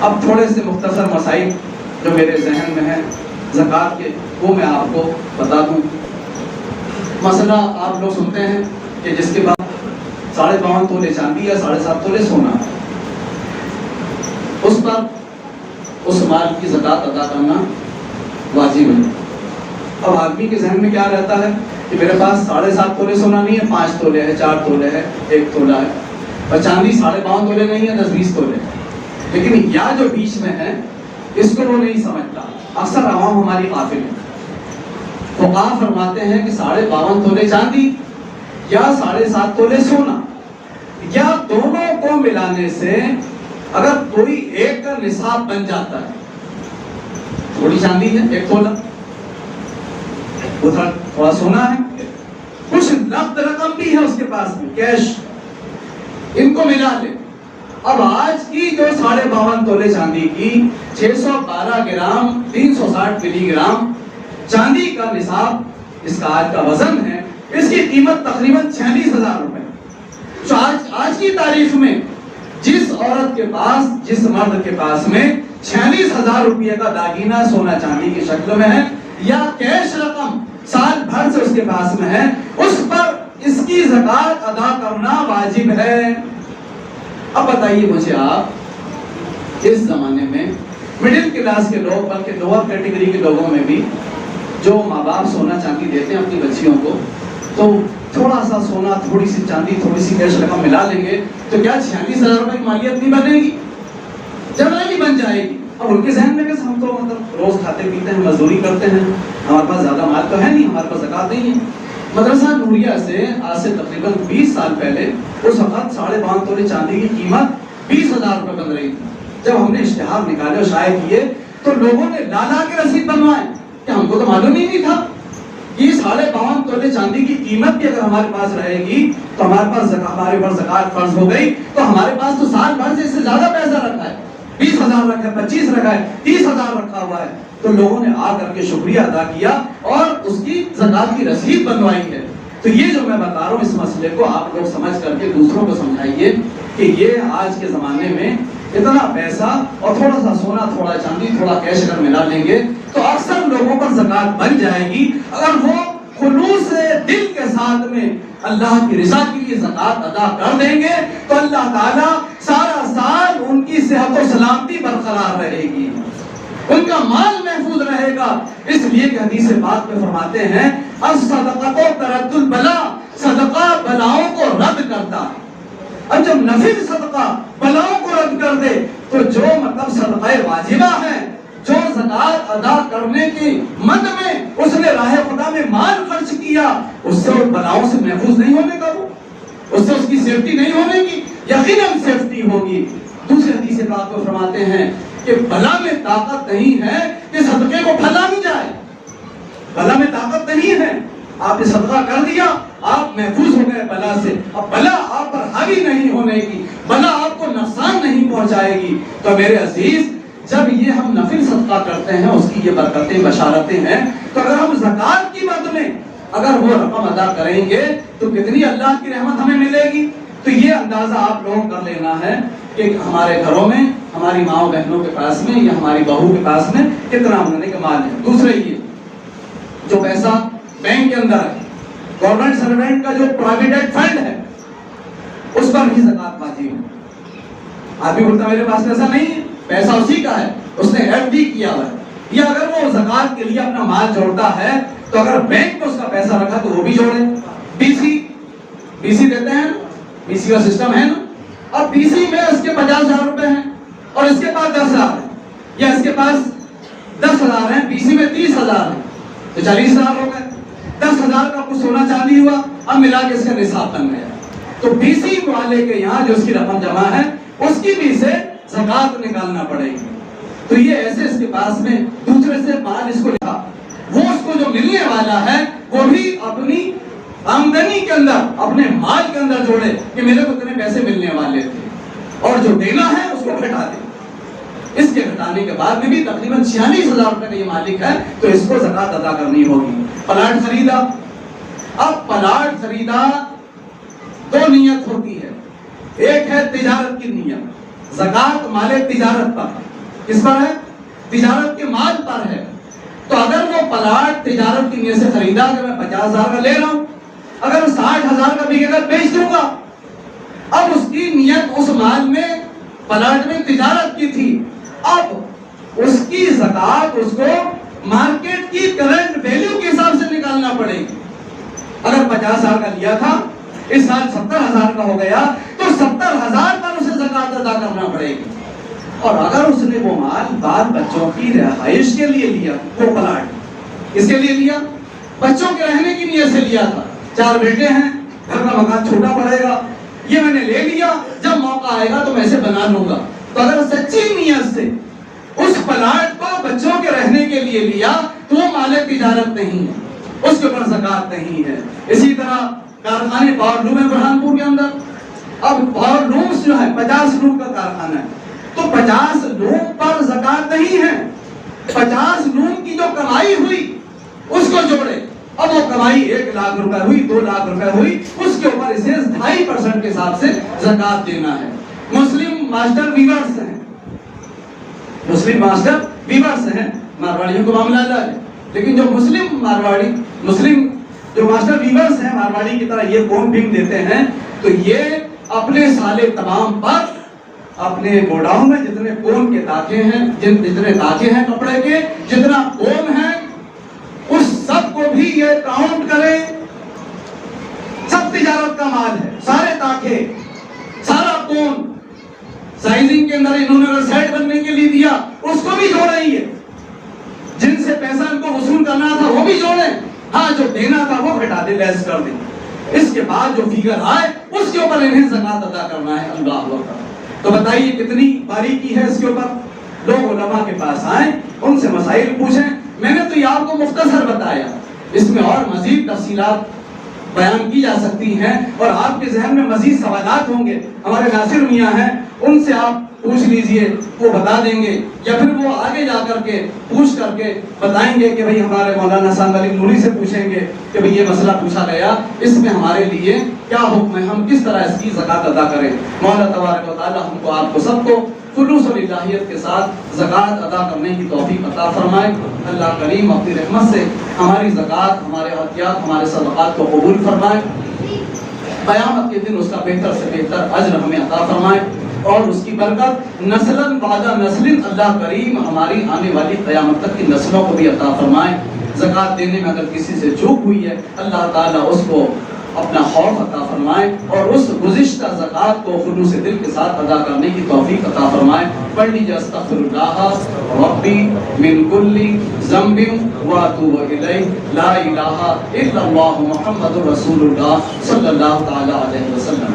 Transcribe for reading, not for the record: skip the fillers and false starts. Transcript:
اب تھوڑے سے مختصر مسائل جو میرے ذہن میں ہیں زکوٰۃ کے، وہ میں آپ کو بتا دوں۔ مسئلہ آپ لوگ سنتے ہیں کہ جس کے بعد 52.5 تولے چاندی یا 7.5 تولے سونا، اس پر اس مال کی زکوٰۃ ادا کرنا واجب ہے۔ اب آدمی کے ذہن میں کیا رہتا ہے کہ میرے پاس 7.5 تولے سونا نہیں ہے، 5 تولے ہے، 4 تولے ہے، 1 تولہ ہے، اور چاندی 52.5 تولے نہیں ہے، 10-20 تولے ہے۔ لیکن یا جو بیچ میں ہے اس کو وہ نہیں سمجھتا، اکثر عوام ہماری غافل ہے۔ فقہا فرماتے ہیں کہ 52.5 تولے چاندی یا 7.5 تولے سونا، یا دونوں کو ملانے سے اگر کوئی ایک کا نصاب بن جاتا ہے، تھوڑی چاندی ہے 1 تولہ، ادھر تھوڑا سونا ہے، کچھ نقد رقم بھی ہے اس کے پاس میں کیش، ان کو ملا لے۔ اب آج کی جو 52.5 تولے چاندی کی 612 گرام 360 ملی گرام چاندی کا نصاب، اس کا آج کا وزن ہے، اس کی قیمت تقریباً 46,000 روپے۔ آج کی تاریخ میں جس عورت کے پاس، جس مرد کے پاس میں 46,000 روپے کا داگینہ سونا چاندی کی شکل میں ہے یا کیش رقم سال بھر سے اس کے پاس میں ہے، اس پر اس کی زکوٰۃ ادا کرنا واجب ہے۔ اب بتائیے مجھے آپ، اس زمانے میں مڈل کلاس کے لوگ، بلکہ لوور کیٹیگری کے لوگوں میں بھی جو ماں باپ سونا چاندی دیتے ہیں اپنی بچیوں کو، تو تھوڑا سا سونا، تھوڑی سی چاندی، تھوڑی سی کیش رقم ملا لیں گے تو کیا 46,000 روپے کی مالیت نہیں بنے گی؟ جبرانی بن جائے گی۔ اب ان کے ذہن میں کہ ہم تو مطلب روز کھاتے پیتے ہیں، مزدوری کرتے ہیں، ہمارے پاس زیادہ مال تو ہے نہیں، ہمارے پاس زکوٰۃ نہیں ہے۔ مدرسہ نوریہ سے آج سے تقریباً 20 سال پہلے اس وقت 52.5 تولے چاندی کی قیمت 20,000 روپے بن رہی تھی۔ جب ہم نے اشتہار نکالے اور شائع کیے تو لوگوں نے لالا کے رسید بنوائے کہ ہم کو تو معلوم ہی نہیں تھا کہ 52.5 تولے چاندی کی قیمت بھی اگر ہمارے پاس رہے گی تو ہمارے پاس ہمارے پر زکوٰۃ فرض ہو گئی، تو ہمارے پاس تو سال بھر سے اس سے زیادہ پیسہ رکھا ہے، 20,000 رکھا ہے، 25 رکھا ہے، 30,000 رکھا ہوا ہے۔ تو لوگوں نے آ کر کے شکریہ ادا کیا اور اس کی زکوٰۃ کی رسید بنوائی ہے۔ تو یہ جو میں بتا رہا ہوں اس مسئلے کو آپ لوگ سمجھ کر کے دوسروں کو سمجھائیے کہ یہ آج کے زمانے میں اتنا پیسہ اور تھوڑا سا سونا، تھوڑا چاندی، تھوڑا کیش اگر ملا لیں گے تو اکثر لوگوں پر زکوٰۃ بن جائے گی اگر وہ خلوص دل کے ساتھ میں اللہ کی رضا کے لیے زکوٰۃ ادا کر دیں گے تو اللہ تعالیٰ سارا سال ان کی صحت و سلامتی برقرار رہے گی، ان کا مال محفوظ رہے گا۔ اس لیے کہ حدیث پاک میں فرماتے ہیں الصدقۃ ترد البلاء، صدقہ بلاؤں کو رد کرتا ہے۔ اب جب نفل صدقہ بلاؤں کو رد کر دے تو جو مطلب صدقہ واجبہ ہے، جو زکوٰۃ ادا کرنے کی مد میں اس نے راہ خدا میں مال خرچ کیا، اس سے ان بلاؤں سے محفوظ نہیں ہونے کا، وہ اس سے اس کی سیفٹی نہیں ہونے کی، یقیناً سیفٹی ہوگی۔ دوسری حدیث پاک میں فرماتے ہیں کہ بلا میں طاقت نہیں ہے کہ صدقے کو پھیلا نہیں جائے، بلا میں طاقت نہیں ہے۔ آپ نے صدقہ کر دیا، آپ محفوظ ہو گئے بلا سے، اب بلا آپ پر حاوی نہیں ہونے کی، بلا آپ کو نقصان نہیں پہنچائے گی۔ تو میرے عزیز، جب یہ ہم نفل صدقہ کرتے ہیں، اس کی یہ برکتیں، بشارتیں ہیں، تو اگر ہم زکوٰۃ کی مد میں اگر وہ رقم ادا کریں گے تو کتنی اللہ کی رحمت ہمیں ملے گی۔ تو یہ اندازہ آپ لوگوں کر لینا ہے کہ ہمارے گھروں میں، ہماری ماں بہنوں کے پاس میں یا ہماری بہو کے پاس میں کتنا آمدنی کا مال ہے۔ دوسرے یہ جو پیسہ بینک کے اندر ہے، گورنمنٹ سروینٹ کا جو پروویڈنٹ فنڈ ہے، اس پر بھی زکوٰۃ واجب ہے۔ آدمی بولتا میرے پاس پیسہ نہیں ہے، پیسہ اسی کا ہے، اس نے ایف ڈی کیا ہوا ہے، یا اگر وہ زکوٰۃ کے لیے اپنا مال جوڑتا ہے تو اگر بینک میں اس کا پیسہ رکھا تو وہ بھی جوڑے۔ بی سی دیتے ہیں، بی سی کا سسٹم ہے نا، اب بی سی میں اس کے 50,000 روپے ہیں اور اس کے پاس 10,000 ہے، یا اس کے پاس 10,000 ہیں، بی سی میں 30,000 ہے، تو 40,000 ہو گئے۔ 10,000 کا کچھ سونا چاندی ہوا، اب ملا کے اس کا نصاب بن گیا۔ تو بی سی والے کے یہاں جو اس کی رقم جمع ہے اس کی بھی سے زکوٰۃ نکالنا پڑے گی۔ تو یہ ایسے اس کے پاس میں دوسرے سے مال اس کو لیا، وہ اس کو جو ملنے والا ہے وہ بھی اپنی آمدنی کے اندر، اپنے مال کے اندر جوڑے کہ میرے کو اتنے پیسے ملنے والے تھے، اور جو دینا ہے اس کو گھٹا دے۔ اس کے گھٹانے کے بعد میں بھی تقریباً 46,000 روپے کا یہ مالک ہے تو اس کو زکوٰۃ ادا کرنی ہوگی۔ پلاٹ خریدا، اب پلاٹ خریدا، دو نیت ہوتی ہے، ایک ہے تجارت کی نیت، زکات مال تجارت پر ہے. کس پر ہے؟ تجارت کے مال پر ہے. تو اگر وہ پلاٹ تجارت کی نیت سے خریدا کہ میں 50,000 کا لے رہا ہوں, اگر 60,000 کا بکے گا بیچ دوں گا. اب اس کی نیت اس مال میں پلاٹ میں تجارت کی تھی, اب اس کی زکات اس کو مارکیٹ کی کرنٹ ویلیو کے حساب سے نکالنا پڑے گی. اگر 50,000 کا لیا تھا, اس سال 70,000 کا ہو گیا, تو 70,000 پر اسے زکات ادا کرنا پڑے گی. اور اگر اس نے وہ مال بال بچوں کی رہائش کے لیے لیا, وہ پلاٹ اس کے لیے لیا, بچوں کے رہنے کی نیت سے لیا تھا, 4 بیٹے ہیں, گھر کا مکان چھوٹا پڑے گا, یہ میں نے لے لیا, جب موقع آئے گا تو میں اسے بنا لوں گا. تو اگر سچی نیت سے اس پلاٹ کو بچوں کے رہنے کے لیے لیا تو وہ مال تجارت نہیں ہے, اس کے اوپر زکات نہیں ہے. اسی طرح کارخانے پاور لوم ہے برہانپور کے اندر. اب پاور لومز جو ہے 50 لوم کا کارخانہ ہے, تو 50 لوم پر زکات نہیں ہے. 50 لوم کی جو کمائی ہوئی اس کو جوڑے, اب وہ کمائی 1 لاکھ روپے ہوئی, 2 لاکھ روپے ہوئی, اس کے اوپر اسے 2.5% کے حساب سے زکات دینا ہے. مسلم ماسٹر ویورز ہیں, مسلم ماسٹر ویورز ہیں, مارواڑیوں کو معاملہ الگ ہے, لیکن جو مسلم جو ماسٹر ویورز ہیں مارواڑی کی طرح یہ کون بھنگ دیتے ہیں, تو یہ اپنے سالے تمام پر اپنے گوڈاؤن میں جتنے کون کے تاکے ہیں, جتنے تاکے ہیں کپڑے کے, جتنا کون ہے, اس سب کو بھی یہ کاؤنٹ کریں. سب تجارت کا مال ہے, سارے تاکے, سارا کون, سائزنگ کے اندر انہوں نے اگر سیٹ بننے کے لیے دیا اس کو بھی جوڑیں, یہ جن سے پیسہ ان کو وصول کرنا تھا وہ بھی جوڑیں, ہاں جو دینا تھا وہ گھٹا دے, لیس کر دیں. اس کے بعد جو فیگر آئے اس کے اوپر انہیں زکات ادا کرنا ہے. اللہ اکبر. تو بتائیے کتنی باریکی ہے اس کے اوپر. لوگ علماء کے پاس آئیں, ان سے مسائل پوچھیں. میں نے تو یہ آپ کو مختصر بتایا, اس میں اور مزید تفصیلات بیان کی جا سکتی ہیں, اور آپ کے ذہن میں مزید سوالات ہوں گے. ہمارے ناصر میاں ہیں, ان سے آپ پوچھ لیجئے, وہ بتا دیں گے, یا پھر وہ آگے جا کر کے پوچھ کر کے بتائیں گے کہ بھئی ہمارے مولانا سان علی نوری سے پوچھیں گے کہ بھئی یہ مسئلہ پوچھا گیا, اس میں ہمارے لیے کیا حکم ہے, ہم کس طرح اس کی زکات ادا کریں. مولا تبارک و تعالی ہم کو, آپ کو, سب کو خلوص اور الہیت کے ساتھ زکات ادا کرنے کی توفیق عطا فرمائے. اللہ کریم اپنی رحمت سے ہماری زکات, ہمارے عطیات, ہمارے صدقات کو قبول فرمائے. قیامت کے دن اس کا بہتر سے بہتر اجر ہمیں عطا فرمائے, اور اس کی برکت نسلاً بعد نسل اللہ کریم ہماری آنے والی قیامت تک کی نسلوں کو بھی عطا فرمائے. زکات دینے میں اگر کسی سے چوک ہوئی ہے, اللہ تعالیٰ اس کو اپنا خوف عطا فرمائے, اور اس گزشتہ زکات کو خلوص دل کے ساتھ ادا کرنے کی توفیق عطا فرمائے. پڑھ لیجیے استغفر اللہ ربی من کل ذنب واتوب الیہ, لا الہ الا اللہ محمد رسول اللہ صلی اللہ تعالی علیہ وسلم.